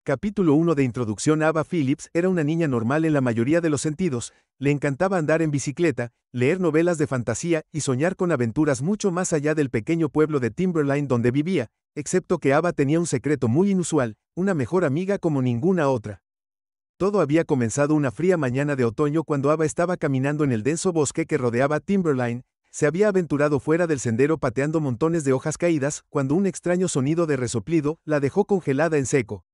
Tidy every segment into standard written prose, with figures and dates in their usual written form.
Capítulo 1 de Introducción. Ava Phillips era una niña normal en la mayoría de los sentidos, le encantaba andar en bicicleta, leer novelas de fantasía y soñar con aventuras mucho más allá del pequeño pueblo de Timberline donde vivía, excepto que Ava tenía un secreto muy inusual, una mejor amiga como ninguna otra. Todo había comenzado una fría mañana de otoño cuando Ava estaba caminando en el denso bosque que rodeaba Timberline. Se había aventurado fuera del sendero pateando montones de hojas caídas, cuando un extraño sonido de resoplido la dejó congelada en seco.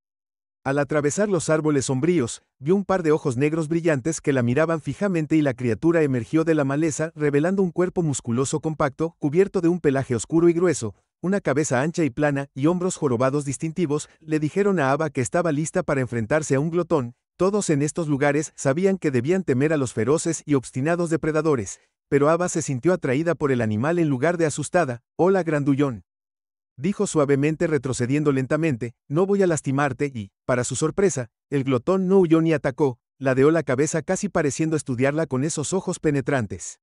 Al atravesar los árboles sombríos, vio un par de ojos negros brillantes que la miraban fijamente y la criatura emergió de la maleza revelando un cuerpo musculoso compacto, cubierto de un pelaje oscuro y grueso, una cabeza ancha y plana y hombros jorobados distintivos. Le dijeron a Ava que estaba lista para enfrentarse a un glotón. Todos en estos lugares sabían que debían temer a los feroces y obstinados depredadores, pero Ava se sintió atraída por el animal en lugar de asustada. «Hola, grandullón», dijo suavemente retrocediendo lentamente, «no voy a lastimarte» y, para su sorpresa, el glotón no huyó ni atacó, ladeó la cabeza casi pareciendo estudiarla con esos ojos penetrantes.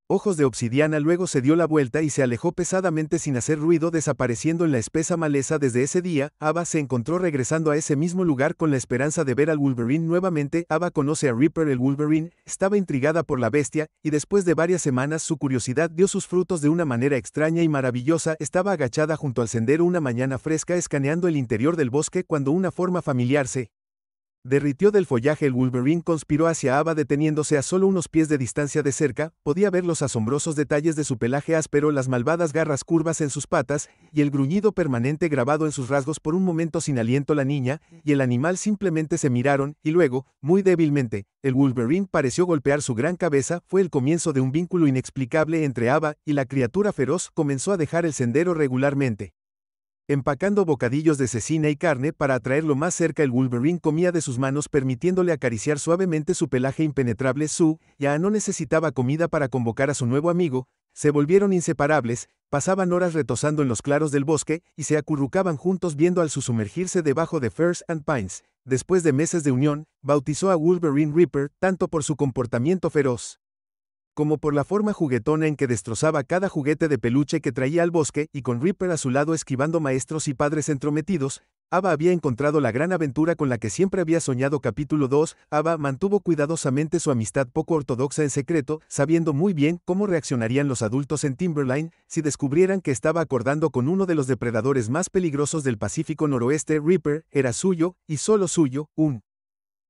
Ojos de obsidiana. Luego se dio la vuelta y se alejó pesadamente sin hacer ruido, desapareciendo en la espesa maleza. Desde ese día, Ava se encontró regresando a ese mismo lugar con la esperanza de ver al Wolverine nuevamente. Ava conoce a Reaper el Wolverine, estaba intrigada por la bestia, y después de varias semanas su curiosidad dio sus frutos de una manera extraña y maravillosa. Estaba agachada junto al sendero una mañana fresca escaneando el interior del bosque cuando una forma familiar se derritió del follaje. El Wolverine conspiró hacia Ava deteniéndose a solo unos pies de distancia. De cerca, podía ver los asombrosos detalles de su pelaje áspero, las malvadas garras curvas en sus patas, y el gruñido permanente grabado en sus rasgos. Por un momento sin aliento la niña y el animal simplemente se miraron, y luego, muy débilmente, el Wolverine pareció golpear su gran cabeza. Fue el comienzo de un vínculo inexplicable entre Ava y la criatura feroz. Comenzó a dejar el sendero regularmente, empacando bocadillos de cecina y carne para atraerlo más cerca. El Wolverine comía de sus manos permitiéndole acariciar suavemente su pelaje impenetrable. Sue ya no necesitaba comida para convocar a su nuevo amigo, se volvieron inseparables, pasaban horas retosando en los claros del bosque y se acurrucaban juntos viendo al sumergirse debajo de Firs and Pines. Después de meses de unión, bautizó a Wolverine Reaper, tanto por su comportamiento feroz como por la forma juguetona en que destrozaba cada juguete de peluche que traía al bosque, y con Reaper a su lado esquivando maestros y padres entrometidos, Ava había encontrado la gran aventura con la que siempre había soñado. Capítulo 2. Ava mantuvo cuidadosamente su amistad poco ortodoxa en secreto, sabiendo muy bien cómo reaccionarían los adultos en Timberline si descubrieran que estaba acordando con uno de los depredadores más peligrosos del Pacífico Noroeste. Reaper era suyo, y solo suyo, un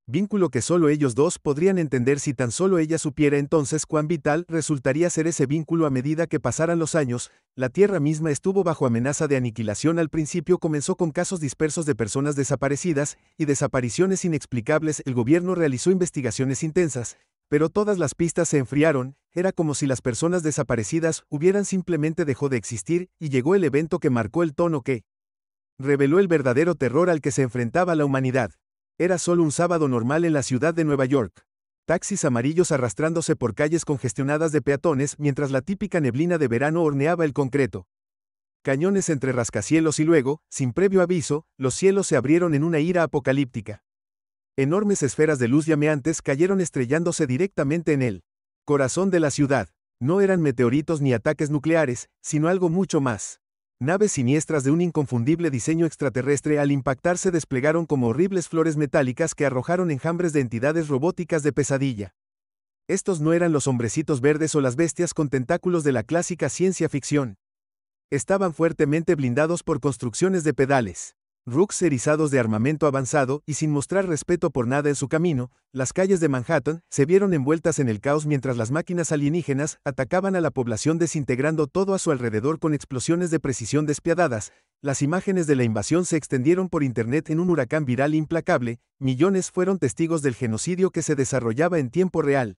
vínculo que solo ellos dos podrían entender. Si tan solo ella supiera entonces cuán vital resultaría ser ese vínculo. A medida que pasaran los años, la Tierra misma estuvo bajo amenaza de aniquilación. Al principio comenzó con casos dispersos de personas desaparecidas y desapariciones inexplicables. El gobierno realizó investigaciones intensas, pero todas las pistas se enfriaron. Era como si las personas desaparecidas hubieran simplemente dejado de existir, y llegó el evento que marcó el tono, que reveló el verdadero terror al que se enfrentaba la humanidad. Era solo un sábado normal en la ciudad de Nueva York. Taxis amarillos arrastrándose por calles congestionadas de peatones mientras la típica neblina de verano horneaba el concreto. Cañones entre rascacielos y luego, sin previo aviso, los cielos se abrieron en una ira apocalíptica. Enormes esferas de luz llameantes cayeron estrellándose directamente en el corazón de la ciudad. No eran meteoritos ni ataques nucleares, sino algo mucho más. Naves siniestras de un inconfundible diseño extraterrestre al impactar se desplegaron como horribles flores metálicas que arrojaron enjambres de entidades robóticas de pesadilla. Estos no eran los hombrecitos verdes o las bestias con tentáculos de la clásica ciencia ficción. Estaban fuertemente blindados por construcciones de pedales, rooks erizados de armamento avanzado, y sin mostrar respeto por nada en su camino, las calles de Manhattan se vieron envueltas en el caos mientras las máquinas alienígenas atacaban a la población desintegrando todo a su alrededor con explosiones de precisión despiadadas. Las imágenes de la invasión se extendieron por internet en un huracán viral implacable. Millones fueron testigos del genocidio que se desarrollaba en tiempo real.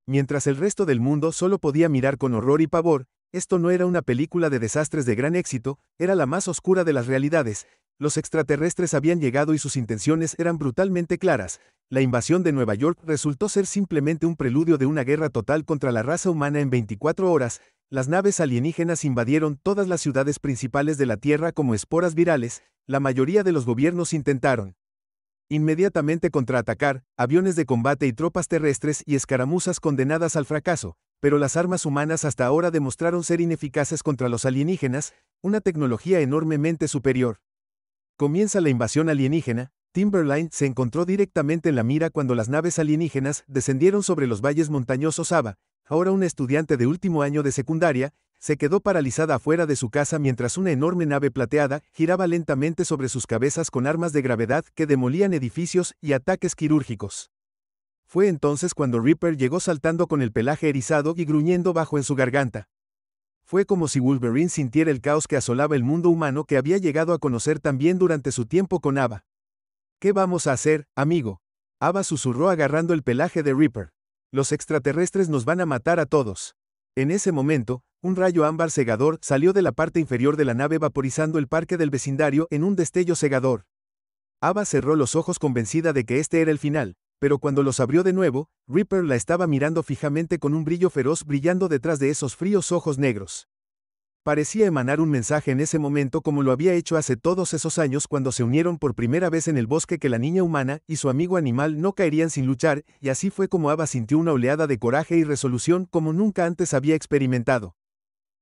Mientras el resto del mundo solo podía mirar con horror y pavor, esto no era una película de desastres de gran éxito, era la más oscura de las realidades. Los extraterrestres habían llegado y sus intenciones eran brutalmente claras. La invasión de Nueva York resultó ser simplemente un preludio de una guerra total contra la raza humana. En 24 horas, las naves alienígenas invadieron todas las ciudades principales de la Tierra como esporas virales. La mayoría de los gobiernos intentaron inmediatamente contraatacar, aviones de combate y tropas terrestres y escaramuzas condenadas al fracaso, pero las armas humanas hasta ahora demostraron ser ineficaces contra los alienígenas, una tecnología enormemente superior. Comienza la invasión alienígena. Timberline se encontró directamente en la mira cuando las naves alienígenas descendieron sobre los valles montañosos. Ava, ahora una estudiante de último año de secundaria, se quedó paralizada afuera de su casa mientras una enorme nave plateada giraba lentamente sobre sus cabezas con armas de gravedad que demolían edificios y ataques quirúrgicos. Fue entonces cuando Reaper llegó saltando con el pelaje erizado y gruñendo bajo en su garganta. Fue como si Wolverine sintiera el caos que asolaba el mundo humano que había llegado a conocer también durante su tiempo con Ava. ¿Qué vamos a hacer, amigo? Ava susurró agarrando el pelaje de Reaper. Los extraterrestres nos van a matar a todos. En ese momento, un rayo ámbar cegador salió de la parte inferior de la nave vaporizando el parque del vecindario en un destello cegador. Ava cerró los ojos convencida de que este era el final, pero cuando los abrió de nuevo, Reaper la estaba mirando fijamente con un brillo feroz brillando detrás de esos fríos ojos negros. Parecía emanar un mensaje en ese momento como lo había hecho hace todos esos años cuando se unieron por primera vez en el bosque que la niña humana y su amigo animal no caerían sin luchar, y así fue como Ava sintió una oleada de coraje y resolución como nunca antes había experimentado.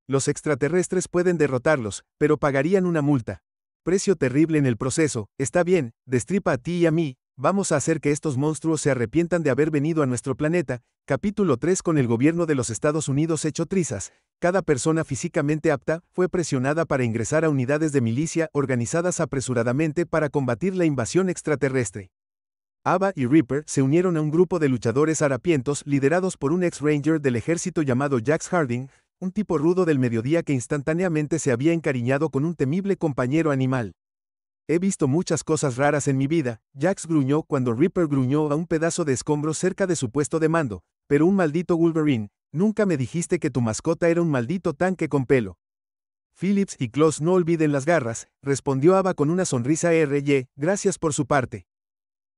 Los extraterrestres pueden derrotarlos, pero pagarían una multa. Precio terrible en el proceso. Está bien, destripa a ti y a mí, vamos a hacer que estos monstruos se arrepientan de haber venido a nuestro planeta. Capítulo 3. Con el gobierno de los Estados Unidos hecho trizas, cada persona físicamente apta fue presionada para ingresar a unidades de milicia organizadas apresuradamente para combatir la invasión extraterrestre. Ava y Reaper se unieron a un grupo de luchadores harapientos liderados por un ex-ranger del ejército llamado Jax Harding, un tipo rudo del mediodía que instantáneamente se había encariñado con un temible compañero animal. He visto muchas cosas raras en mi vida, Jax gruñó cuando Reaper gruñó a un pedazo de escombro cerca de su puesto de mando, pero un maldito Wolverine, nunca me dijiste que tu mascota era un maldito tanque con pelo. Phillips y Claus no olviden las garras, respondió Ava con una sonrisa gracias por su parte.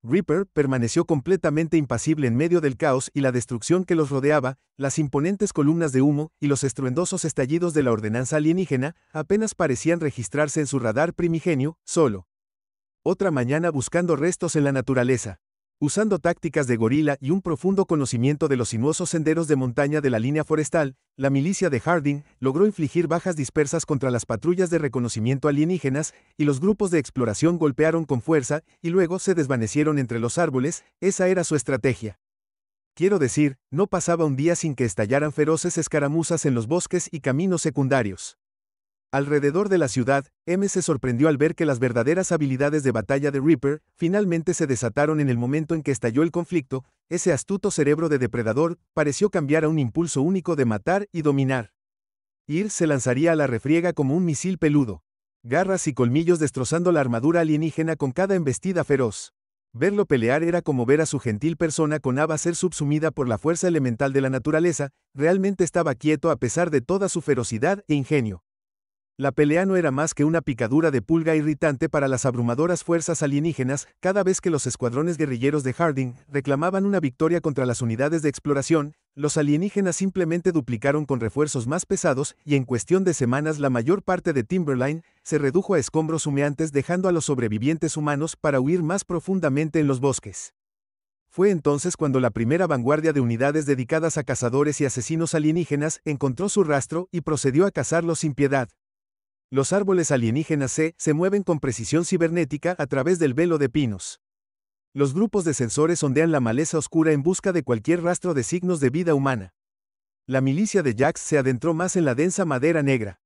Reaper permaneció completamente impasible en medio del caos y la destrucción que los rodeaba, las imponentes columnas de humo y los estruendosos estallidos de la ordenanza alienígena apenas parecían registrarse en su radar primigenio, solo. Otra mañana buscando restos en la naturaleza. Usando tácticas de gorila y un profundo conocimiento de los sinuosos senderos de montaña de la línea forestal, la milicia de Harding logró infligir bajas dispersas contra las patrullas de reconocimiento alienígenas, y los grupos de exploración golpearon con fuerza y luego se desvanecieron entre los árboles. Esa era su estrategia. Quiero decir, no pasaba un día sin que estallaran feroces escaramuzas en los bosques y caminos secundarios. Alrededor de la ciudad, M se sorprendió al ver que las verdaderas habilidades de batalla de Reaper finalmente se desataron en el momento en que estalló el conflicto. Ese astuto cerebro de depredador pareció cambiar a un impulso único de matar y dominar. Ir se lanzaría a la refriega como un misil peludo. Garras y colmillos destrozando la armadura alienígena con cada embestida feroz. Verlo pelear era como ver a su gentil persona con Ava ser subsumida por la fuerza elemental de la naturaleza. Realmente estaba quieto a pesar de toda su ferocidad e ingenio. La pelea no era más que una picadura de pulga irritante para las abrumadoras fuerzas alienígenas. Cada vez que los escuadrones guerrilleros de Harding reclamaban una victoria contra las unidades de exploración, los alienígenas simplemente duplicaron con refuerzos más pesados y en cuestión de semanas la mayor parte de Timberline se redujo a escombros humeantes, dejando a los sobrevivientes humanos para huir más profundamente en los bosques. Fue entonces cuando la primera vanguardia de unidades dedicadas a cazadores y asesinos alienígenas encontró su rastro y procedió a cazarlos sin piedad. Los árboles alienígenas se mueven con precisión cibernética a través del velo de pinos. Los grupos de sensores sondean la maleza oscura en busca de cualquier rastro de signos de vida humana. La milicia de Jax se adentró más en la densa madera negra.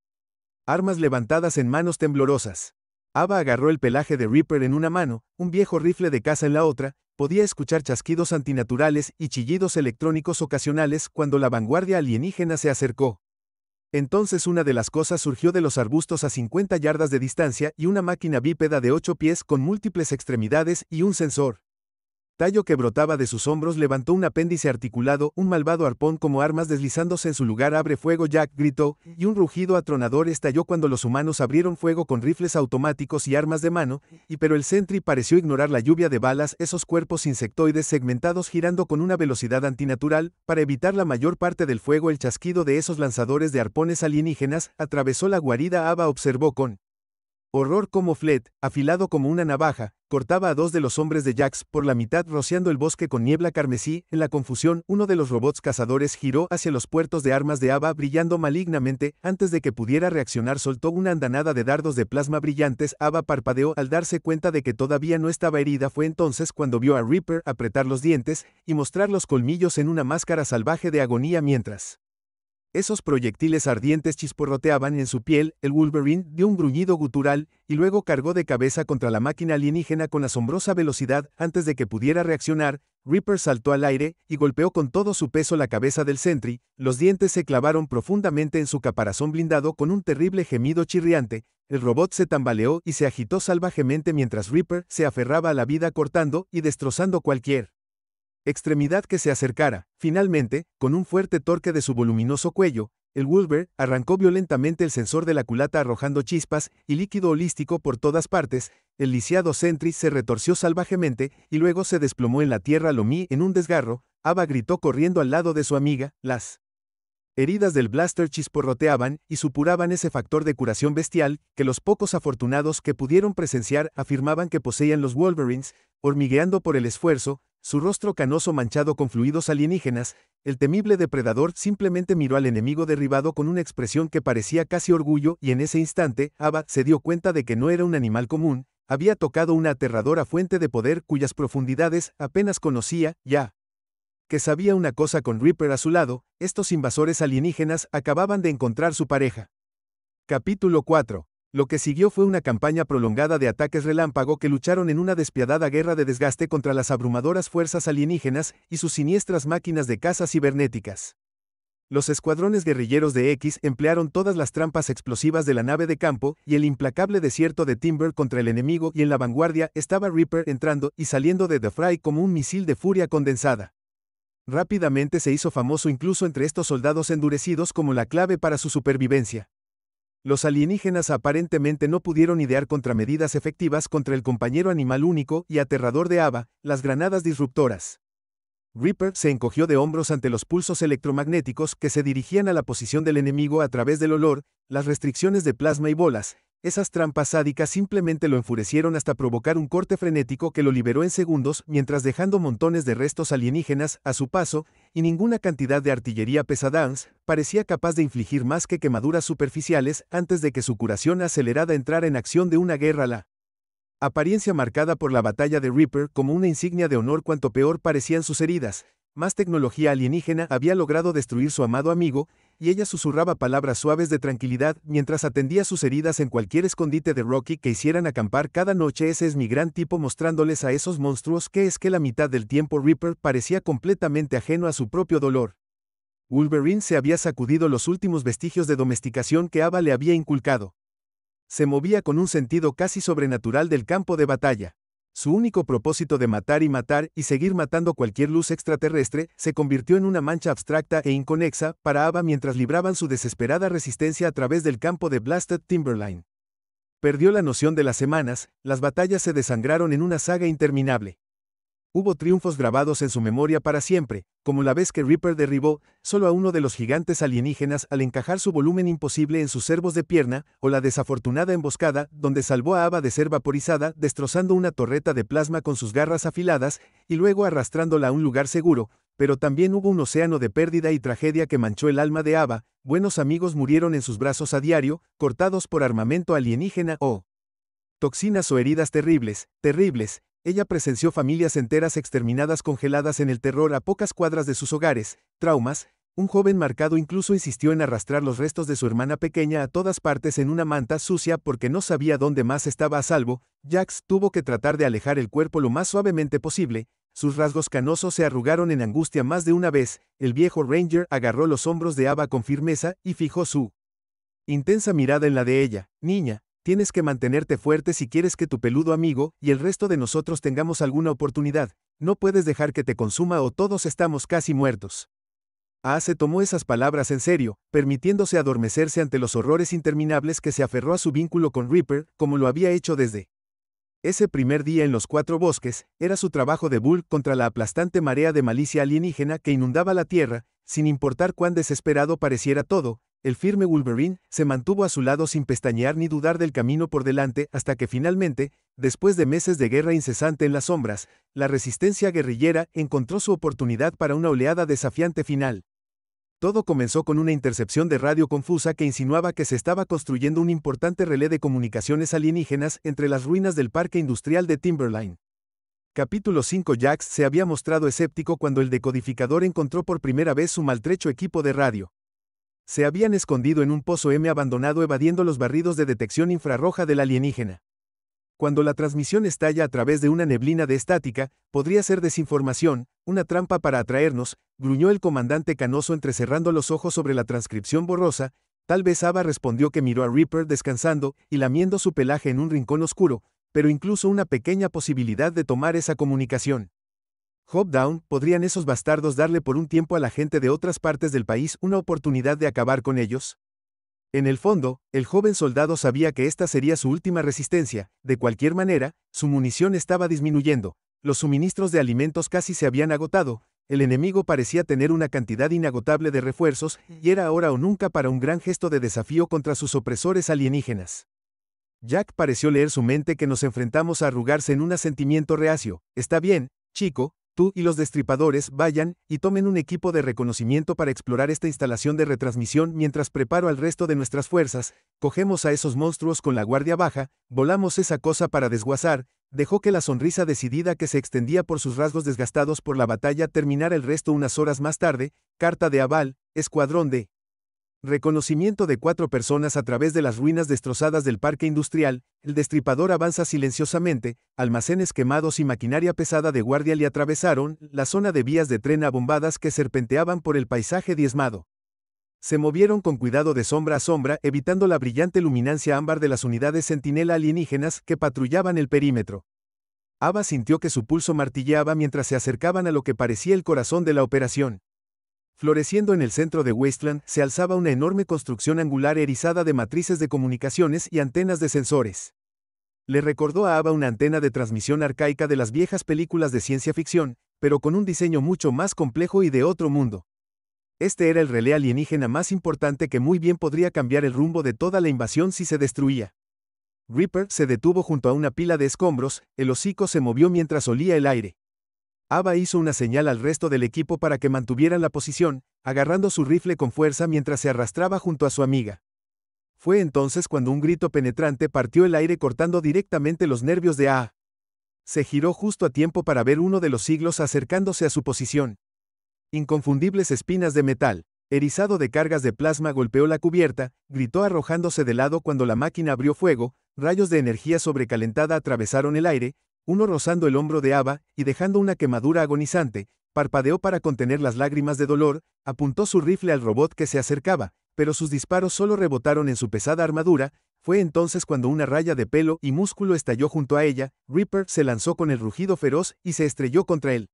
Armas levantadas en manos temblorosas. Ava agarró el pelaje de Reaper en una mano, un viejo rifle de caza en la otra. Podía escuchar chasquidos antinaturales y chillidos electrónicos ocasionales cuando la vanguardia alienígena se acercó. Entonces una de las cosas surgió de los arbustos a 50 yardas de distancia y una máquina bípeda de 8 pies con múltiples extremidades y un sensor. Tallo que brotaba de sus hombros levantó un apéndice articulado, un malvado arpón como armas deslizándose en su lugar. Abre fuego, Jack gritó, y un rugido atronador estalló cuando los humanos abrieron fuego con rifles automáticos y armas de mano, pero el Sentry pareció ignorar la lluvia de balas, esos cuerpos insectoides segmentados girando con una velocidad antinatural. Para evitar la mayor parte del fuego, el chasquido de esos lanzadores de arpones alienígenas atravesó la guarida. Ava observó con Horror como Fled, afilado como una navaja, cortaba a dos de los hombres de Jax por la mitad rociando el bosque con niebla carmesí. En la confusión, uno de los robots cazadores giró hacia los puertos de armas de Ava brillando malignamente. Antes de que pudiera reaccionar soltó una andanada de dardos de plasma brillantes. Ava parpadeó al darse cuenta de que todavía no estaba herida. Fue entonces cuando vio a Reaper apretar los dientes y mostrar los colmillos en una máscara salvaje de agonía mientras esos proyectiles ardientes chisporroteaban en su piel. El Wolverine dio un gruñido gutural, y luego cargó de cabeza contra la máquina alienígena con asombrosa velocidad. Antes de que pudiera reaccionar, Reaper saltó al aire, y golpeó con todo su peso la cabeza del Sentry. Los dientes se clavaron profundamente en su caparazón blindado con un terrible gemido chirriante. El robot se tambaleó y se agitó salvajemente mientras Reaper se aferraba a la vida cortando y destrozando cualquier extremidad que se acercara. Finalmente, con un fuerte torque de su voluminoso cuello, el Wolverine arrancó violentamente el sensor de la culata arrojando chispas y líquido holístico por todas partes. El lisiado Sentry se retorció salvajemente y luego se desplomó en la tierra. Lomi en un desgarro. Ava gritó corriendo al lado de su amiga. Las heridas del blaster chisporroteaban y supuraban ese factor de curación bestial que los pocos afortunados que pudieron presenciar afirmaban que poseían los Wolverines. Hormigueando por el esfuerzo, su rostro canoso manchado con fluidos alienígenas, el temible depredador simplemente miró al enemigo derribado con una expresión que parecía casi orgullo, y en ese instante, Ava se dio cuenta de que no era un animal común, había tocado una aterradora fuente de poder cuyas profundidades apenas conocía. Ya que sabía una cosa, con Reaper a su lado, estos invasores alienígenas acababan de encontrar su pareja. Capítulo 4. Lo que siguió fue una campaña prolongada de ataques relámpago que lucharon en una despiadada guerra de desgaste contra las abrumadoras fuerzas alienígenas y sus siniestras máquinas de caza cibernéticas. Los escuadrones guerrilleros de X emplearon todas las trampas explosivas de la nave de campo y el implacable desierto de Timber contra el enemigo, y en la vanguardia estaba Reaper entrando y saliendo de The Fray como un misil de furia condensada. Rápidamente se hizo famoso incluso entre estos soldados endurecidos como la clave para su supervivencia. Los alienígenas aparentemente no pudieron idear contramedidas efectivas contra el compañero animal único y aterrador de Ava, las granadas disruptoras. Reaper se encogió de hombros ante los pulsos electromagnéticos que se dirigían a la posición del enemigo a través del olor, las restricciones de plasma y bolas. Esas trampas sádicas simplemente lo enfurecieron hasta provocar un corte frenético que lo liberó en segundos, mientras dejando montones de restos alienígenas a su paso, y ninguna cantidad de artillería pesadans parecía capaz de infligir más que quemaduras superficiales antes de que su curación acelerada entrara en acción de una guerra. La apariencia marcada por la batalla de Reaper como una insignia de honor. Cuanto peor parecían sus heridas, más tecnología alienígena había logrado destruir su amado amigo, y ella susurraba palabras suaves de tranquilidad mientras atendía sus heridas en cualquier escondite de Rocky que hicieran acampar cada noche. Ese es mi gran tipo, mostrándoles a esos monstruos que es que la mitad del tiempo Reaper parecía completamente ajeno a su propio dolor. Wolverine se había sacudido los últimos vestigios de domesticación que Ava le había inculcado. Se movía con un sentido casi sobrenatural del campo de batalla. Su único propósito de matar y seguir matando cualquier luz extraterrestre se convirtió en una mancha abstracta e inconexa para Ava mientras libraban su desesperada resistencia a través del campo de Blasted Timberline. Perdió la noción de las semanas, las batallas se desangraron en una saga interminable. Hubo triunfos grabados en su memoria para siempre, como la vez que Reaper derribó solo a uno de los gigantes alienígenas al encajar su volumen imposible en sus cervos de pierna, o la desafortunada emboscada donde salvó a Ava de ser vaporizada destrozando una torreta de plasma con sus garras afiladas y luego arrastrándola a un lugar seguro. Pero también hubo un océano de pérdida y tragedia que manchó el alma de Ava. Buenos amigos murieron en sus brazos a diario, cortados por armamento alienígena o toxinas o heridas terribles. Ella presenció familias enteras exterminadas, congeladas en el terror a pocas cuadras de sus hogares, traumas. Un joven marcado incluso insistió en arrastrar los restos de su hermana pequeña a todas partes en una manta sucia porque no sabía dónde más estaba a salvo. Jax tuvo que tratar de alejar el cuerpo lo más suavemente posible. Sus rasgos canosos se arrugaron en angustia más de una vez. El viejo Ranger agarró los hombros de Ava con firmeza y fijó su intensa mirada en la de ella. Niña, tienes que mantenerte fuerte si quieres que tu peludo amigo y el resto de nosotros tengamos alguna oportunidad. No puedes dejar que te consuma o todos estamos casi muertos. Se tomó esas palabras en serio, permitiéndose adormecerse ante los horrores interminables que se aferró a su vínculo con Reaper, como lo había hecho desde ese primer día en los 4 bosques. Era su trabajo de Bull contra la aplastante marea de malicia alienígena que inundaba la Tierra, sin importar cuán desesperado pareciera todo. el firme Wolverine se mantuvo a su lado sin pestañear ni dudar del camino por delante hasta que finalmente, después de meses de guerra incesante en las sombras, la resistencia guerrillera encontró su oportunidad para una oleada desafiante final. Todo comenzó con una intercepción de radio confusa que insinuaba que se estaba construyendo un importante relé de comunicaciones alienígenas entre las ruinas del parque industrial de Timberline. Capítulo 5. Jax se había mostrado escéptico cuando el decodificador encontró por primera vez su maltrecho equipo de radio. Se habían escondido en un pozo abandonado evadiendo los barridos de detección infrarroja del alienígena. Cuando la transmisión estalla a través de una neblina de estática, podría ser desinformación, una trampa para atraernos, gruñó el comandante Canoso entrecerrando los ojos sobre la transcripción borrosa. Tal vez Ava respondió que miró a Reaper descansando y lamiendo su pelaje en un rincón oscuro, pero incluso una pequeña posibilidad de tomar esa comunicación. Hobdown, ¿podrían esos bastardos darle por un tiempo a la gente de otras partes del país una oportunidad de acabar con ellos? En el fondo, el joven soldado sabía que esta sería su última resistencia. De cualquier manera, su munición estaba disminuyendo, los suministros de alimentos casi se habían agotado, el enemigo parecía tener una cantidad inagotable de refuerzos, y era ahora o nunca para un gran gesto de desafío contra sus opresores alienígenas. Jack pareció leer su mente que nos enfrentamos a arrugarse en un asentimiento reacio. Está bien, chico, tú y los destripadores vayan y tomen un equipo de reconocimiento para explorar esta instalación de retransmisión mientras preparo al resto de nuestras fuerzas, cogemos a esos monstruos con la guardia baja, volamos esa cosa para desguazar. Dejó que la sonrisa decidida que se extendía por sus rasgos desgastados por la batalla terminara el resto unas horas más tarde. Carta de aval, escuadrón de reconocimiento de 4 personas a través de las ruinas destrozadas del parque industrial. El destripador avanza silenciosamente, almacenes quemados y maquinaria pesada de guardia le atravesaron la zona de vías de tren abombadas que serpenteaban por el paisaje diezmado. Se movieron con cuidado de sombra a sombra, evitando la brillante luminancia ámbar de las unidades centinela alienígenas que patrullaban el perímetro. Ava sintió que su pulso martilleaba mientras se acercaban a lo que parecía el corazón de la operación. Floreciendo en el centro de Wasteland, se alzaba una enorme construcción angular erizada de matrices de comunicaciones y antenas de sensores. Le recordó a Ava una antena de transmisión arcaica de las viejas películas de ciencia ficción, pero con un diseño mucho más complejo y de otro mundo. Este era el relé alienígena más importante que muy bien podría cambiar el rumbo de toda la invasión si se destruía. Reaper se detuvo junto a una pila de escombros, el hocico se movió mientras olía el aire. Ava hizo una señal al resto del equipo para que mantuvieran la posición, agarrando su rifle con fuerza mientras se arrastraba junto a su amiga. Fue entonces cuando un grito penetrante partió el aire cortando directamente los nervios de A. Se giró justo a tiempo para ver uno de los siglos acercándose a su posición. Inconfundibles espinas de metal, erizado de cargas de plasma golpeó la cubierta, gritó arrojándose de lado cuando la máquina abrió fuego, rayos de energía sobrecalentada atravesaron el aire, uno rozando el hombro de Ava y dejando una quemadura agonizante, parpadeó para contener las lágrimas de dolor, apuntó su rifle al robot que se acercaba, pero sus disparos solo rebotaron en su pesada armadura. Fue entonces cuando una raya de pelo y músculo estalló junto a ella. Reaper se lanzó con el rugido feroz y se estrelló contra él.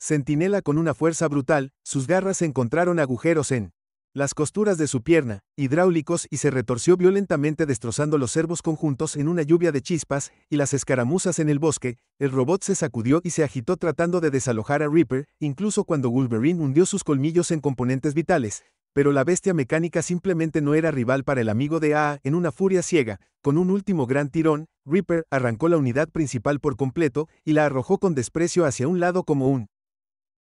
Centinela con una fuerza brutal, sus garras encontraron agujeros en las costuras de su pierna, hidráulicos, y se retorció violentamente destrozando los servos conjuntos en una lluvia de chispas y las escaramuzas en el bosque. El robot se sacudió y se agitó tratando de desalojar a Reaper, incluso cuando Wolverine hundió sus colmillos en componentes vitales. Pero la bestia mecánica simplemente no era rival para el amigo de A. En una furia ciega, con un último gran tirón, Reaper arrancó la unidad principal por completo y la arrojó con desprecio hacia un lado como un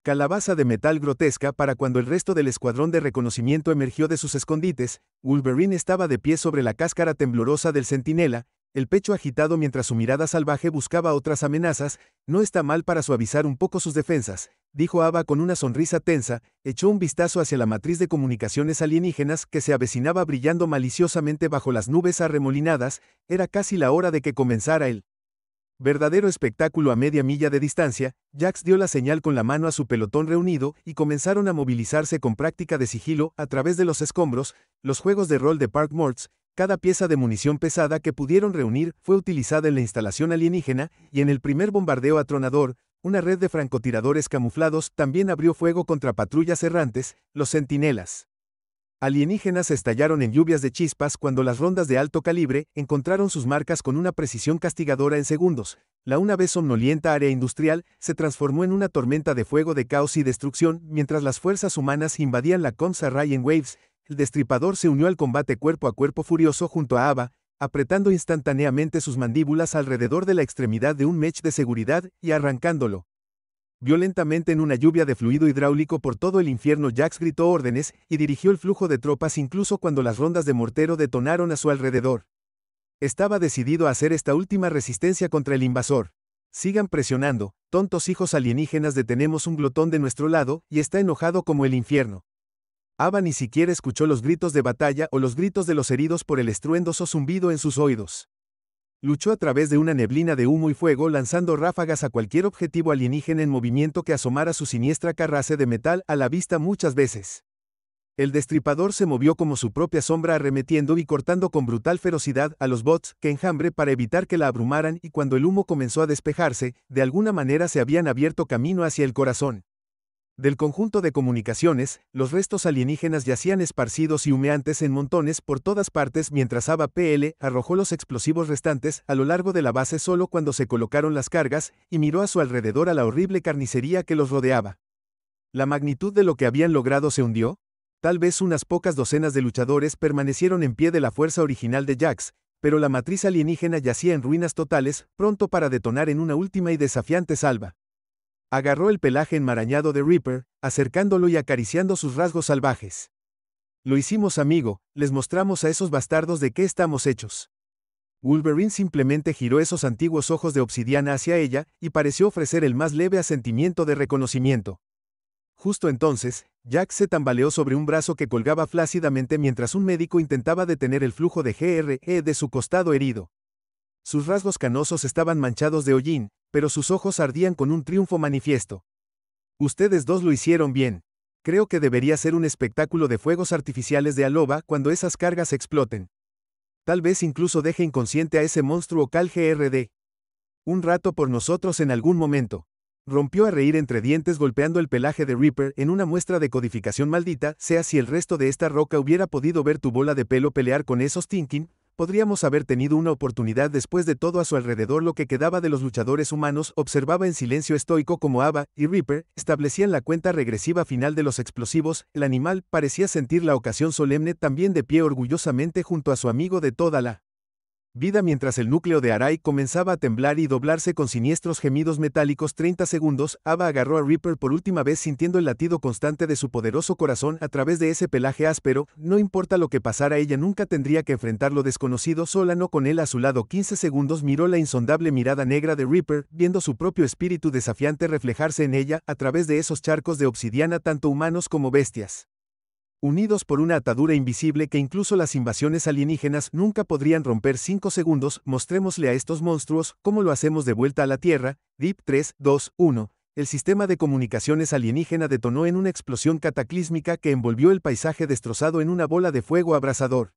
calabaza de metal grotesca. Para cuando el resto del escuadrón de reconocimiento emergió de sus escondites, Wolverine estaba de pie sobre la cáscara temblorosa del centinela, el pecho agitado mientras su mirada salvaje buscaba otras amenazas. No está mal para suavizar un poco sus defensas, dijo Ava con una sonrisa tensa, echó un vistazo hacia la matriz de comunicaciones alienígenas que se avecinaba brillando maliciosamente bajo las nubes arremolinadas. Era casi la hora de que comenzara el verdadero espectáculo. A media milla de distancia, Jax dio la señal con la mano a su pelotón reunido y comenzaron a movilizarse con práctica de sigilo a través de los escombros. Los juegos de rol de Park Morts, cada pieza de munición pesada que pudieron reunir fue utilizada en la instalación alienígena, y en el primer bombardeo atronador, una red de francotiradores camuflados también abrió fuego contra patrullas errantes. Los centinelas alienígenas estallaron en lluvias de chispas cuando las rondas de alto calibre encontraron sus marcas con una precisión castigadora en segundos. La una vez somnolienta área industrial se transformó en una tormenta de fuego de caos y destrucción mientras las fuerzas humanas invadían la Comms Array en Waves. el Destripador se unió al combate cuerpo a cuerpo furioso junto a Ava, apretando instantáneamente sus mandíbulas alrededor de la extremidad de un mech de seguridad y arrancándolo. Violentamente en una lluvia de fluido hidráulico por todo el infierno, Jax gritó órdenes y dirigió el flujo de tropas incluso cuando las rondas de mortero detonaron a su alrededor. Estaba decidido a hacer esta última resistencia contra el invasor. Sigan presionando, tontos hijos alienígenas, detenemos un glotón de nuestro lado y está enojado como el infierno. Ava ni siquiera escuchó los gritos de batalla o los gritos de los heridos por el estruendoso zumbido en sus oídos. Luchó a través de una neblina de humo y fuego, lanzando ráfagas a cualquier objetivo alienígena en movimiento que asomara su siniestra carrace de metal a la vista muchas veces. El Destripador se movió como su propia sombra, arremetiendo y cortando con brutal ferocidad a los bots que enjambre para evitar que la abrumaran, y cuando el humo comenzó a despejarse, de alguna manera se habían abierto camino hacia el corazón del conjunto de comunicaciones. Los restos alienígenas yacían esparcidos y humeantes en montones por todas partes, mientras Ava PL arrojó los explosivos restantes a lo largo de la base solo cuando se colocaron las cargas, y miró a su alrededor a la horrible carnicería que los rodeaba. ¿La magnitud de lo que habían logrado se hundió? Tal vez unas pocas docenas de luchadores permanecieron en pie de la fuerza original de Jax, pero la matriz alienígena yacía en ruinas totales, pronto para detonar en una última y desafiante salva. Agarró el pelaje enmarañado de Reaper, acercándolo y acariciando sus rasgos salvajes. Lo hicimos, amigo, les mostramos a esos bastardos de qué estamos hechos. Wolverine simplemente giró esos antiguos ojos de obsidiana hacia ella, y pareció ofrecer el más leve asentimiento de reconocimiento. Justo entonces, Jax se tambaleó sobre un brazo que colgaba flácidamente mientras un médico intentaba detener el flujo de GRE de su costado herido. Sus rasgos canosos estaban manchados de hollín, pero sus ojos ardían con un triunfo manifiesto. Ustedes dos lo hicieron bien. Creo que debería ser un espectáculo de fuegos artificiales de Aloba cuando esas cargas exploten. Tal vez incluso deje inconsciente a ese monstruo Cal GRD. Un rato por nosotros en algún momento. Rompió a reír entre dientes, golpeando el pelaje de Reaper en una muestra de codificación maldita. Sea si el resto de esta roca hubiera podido ver tu bola de pelo pelear con esos Tinkin, podríamos haber tenido una oportunidad. Después de todo, a su alrededor lo que quedaba de los luchadores humanos observaba en silencio estoico como Ava y Reaper establecían la cuenta regresiva final de los explosivos. El animal parecía sentir la ocasión solemne, también de pie orgullosamente junto a su amigo de toda la vida, mientras el núcleo de Arai comenzaba a temblar y doblarse con siniestros gemidos metálicos. 30 segundos, Ava agarró a Reaper por última vez, sintiendo el latido constante de su poderoso corazón a través de ese pelaje áspero. No importa lo que pasara, ella nunca tendría que enfrentar lo desconocido sola, no con él a su lado. 15 segundos, miró la insondable mirada negra de Reaper, viendo su propio espíritu desafiante reflejarse en ella a través de esos charcos de obsidiana, tanto humanos como bestias, unidos por una atadura invisible que incluso las invasiones alienígenas nunca podrían romper. 5 segundos, mostrémosle a estos monstruos cómo lo hacemos de vuelta a la Tierra. Deep 3, 2, 1. El sistema de comunicaciones alienígena detonó en una explosión cataclísmica que envolvió el paisaje destrozado en una bola de fuego abrasador.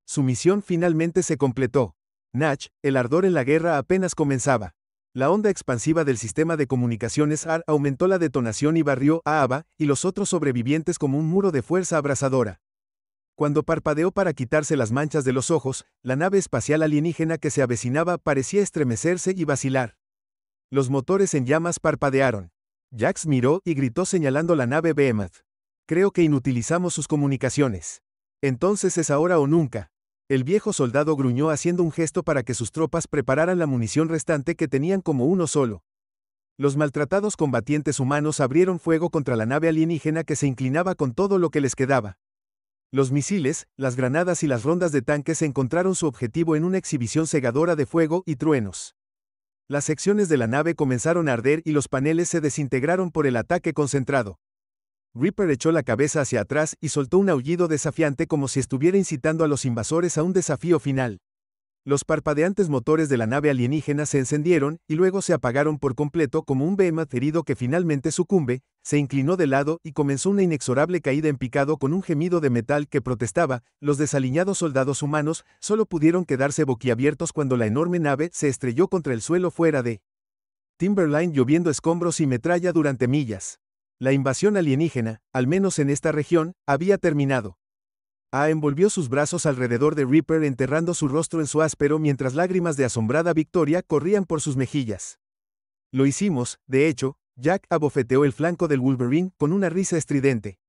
Su misión finalmente se completó. Natch, el ardor en la guerra apenas comenzaba. La onda expansiva del sistema de comunicaciones AR aumentó la detonación y barrió a Ava y los otros sobrevivientes como un muro de fuerza abrasadora. Cuando parpadeó para quitarse las manchas de los ojos, la nave espacial alienígena que se avecinaba parecía estremecerse y vacilar. Los motores en llamas parpadearon. Jax miró y gritó señalando la nave Behemoth. Creo que inutilizamos sus comunicaciones. Entonces es ahora o nunca. El viejo soldado gruñó haciendo un gesto para que sus tropas prepararan la munición restante, que tenían como uno solo. Los maltratados combatientes humanos abrieron fuego contra la nave alienígena que se inclinaba con todo lo que les quedaba. Los misiles, las granadas y las rondas de tanques encontraron su objetivo en una exhibición cegadora de fuego y truenos. Las secciones de la nave comenzaron a arder y los paneles se desintegraron por el ataque concentrado. Reaper echó la cabeza hacia atrás y soltó un aullido desafiante como si estuviera incitando a los invasores a un desafío final. Los parpadeantes motores de la nave alienígena se encendieron y luego se apagaron por completo como un Behemoth herido que finalmente sucumbe. Se inclinó de lado y comenzó una inexorable caída en picado con un gemido de metal que protestaba. Los desaliñados soldados humanos solo pudieron quedarse boquiabiertos cuando la enorme nave se estrelló contra el suelo fuera de Timberline, lloviendo escombros y metralla durante millas. La invasión alienígena, al menos en esta región, había terminado. Envolvió sus brazos alrededor de Reaper, enterrando su rostro en su áspero mientras lágrimas de asombrada victoria corrían por sus mejillas. Lo hicimos, de hecho. Jack abofeteó el flanco del Wolverine con una risa estridente.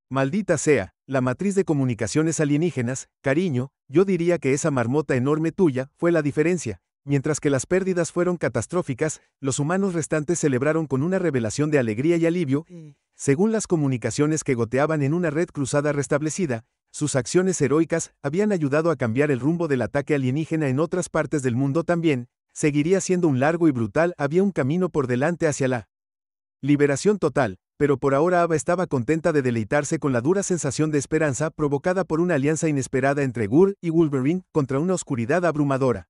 Maldita sea, la matriz de comunicaciones alienígenas, cariño, yo diría que esa marmota enorme tuya fue la diferencia. Mientras que las pérdidas fueron catastróficas, los humanos restantes celebraron con una revelación de alegría y alivio. Según las comunicaciones que goteaban en una red cruzada restablecida, sus acciones heroicas habían ayudado a cambiar el rumbo del ataque alienígena en otras partes del mundo también. Seguiría siendo un largo y brutal, había un camino por delante hacia la liberación total, pero por ahora Ava estaba contenta de deleitarse con la dura sensación de esperanza provocada por una alianza inesperada entre Gur y Wolverine contra una oscuridad abrumadora.